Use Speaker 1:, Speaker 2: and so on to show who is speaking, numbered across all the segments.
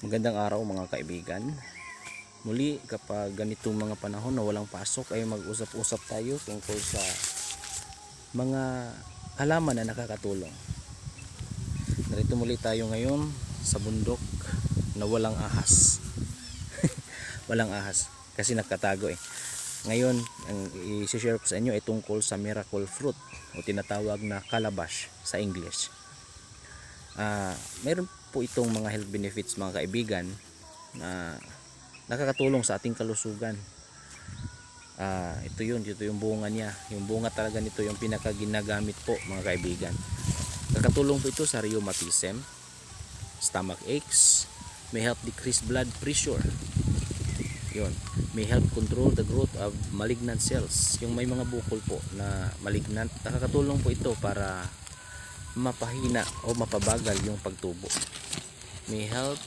Speaker 1: Magandang araw mga kaibigan. Muli kapag ganitong mga panahon na walang pasok ay mag-usap-usap tayo tungkol sa mga halaman na nakakatulong. Narito muli tayo ngayon sa bundok na walang ahas. Walang ahas kasi nakatago eh. Ngayon ang i-share ko sa inyo ay tungkol sa miracle fruit o tinatawag na calabash sa English. Meron po itong mga health benefits mga kaibigan na nakakatulong sa ating kalusugan. Ito yung bunga niya. Yung bunga talaga nito yung pinakaginagamit po mga kaibigan. Nakakatulong po ito sa rheumatism, stomach aches, may help decrease blood pressure. Yun, may help control the growth of malignant cells. Yung may mga bukol po na malignant, nakakatulong po ito para mapahina o mapabagal yung pagtubo. May help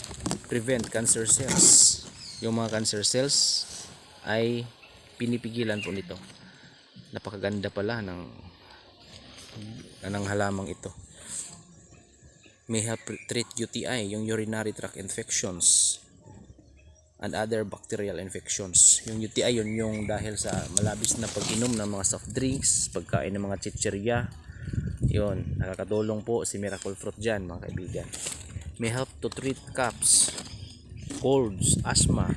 Speaker 1: prevent cancer cells. Yung mga cancer cells ay pinipigilan po nito. Napakaganda pala ng halamang ito. May help treat UTI, yung urinary tract infections and other bacterial infections. Yung UTI yun yung dahil sa malabis na pag-inom ng mga soft drinks, pagkain ng mga chichirya. Yun, nakakatulong po si miracle fruit dyan mga kaibigan. May help to treat coughs, colds, asthma,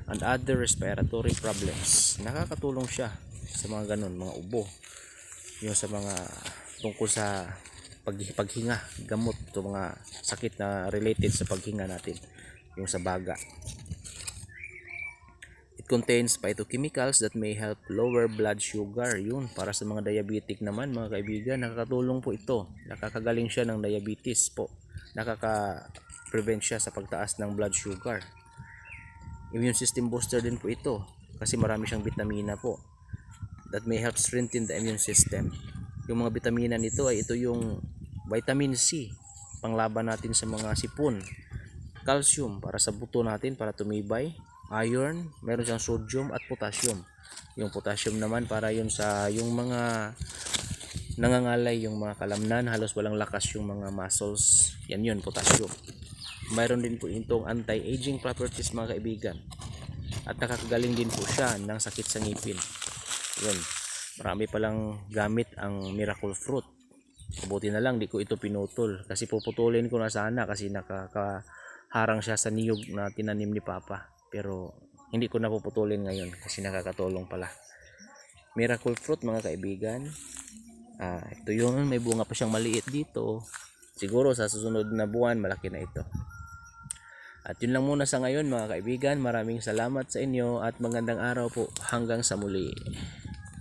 Speaker 1: and other respiratory problems. Nakakatulong siya sa mga ganun, mga ubo. Yung sa mga tungkol sa paghinga, gamot, ito mga sakit na related sa paghinga natin, yung sa baga. It contains phytochemicals that may help lower blood sugar. Yun, para sa mga diabetic naman mga kaibigan, nakakatulong po ito. Nakakagaling siya ng diabetes po. Nakaka-prevent siya sa pagtaas ng blood sugar. Immune system booster din po ito kasi marami siyang vitamina po that may help strengthen the immune system. Yung mga vitamina nito ay ito yung vitamin C, panglaban natin sa mga sipon, calcium para sa buto natin para tumibay, iron, meron siyang sodium at potassium. Yung potassium naman para yun sa yung mga nangangalay, yung mga kalamnan, halos walang lakas yung mga muscles, yan yun, potassium. Mayroon din po itong anti-aging properties mga kaibigan. At nakakagaling din po siya ng sakit sa ngipin. Yun, marami palang gamit ang miracle fruit. Mabuti na lang di ko ito pinutol kasi puputulin ko na sana kasi nakakaharang siya sa niyog na tinanim ni Papa. Pero hindi ko na puputulin ngayon kasi nakakatulong pala. Miracle fruit mga kaibigan. Ito yun, may bunga pa siyang maliit dito. Siguro sa susunod na buwan malaki na ito. At yun lang muna sa ngayon mga kaibigan. Maraming salamat sa inyo at magandang araw po hanggang sa muli.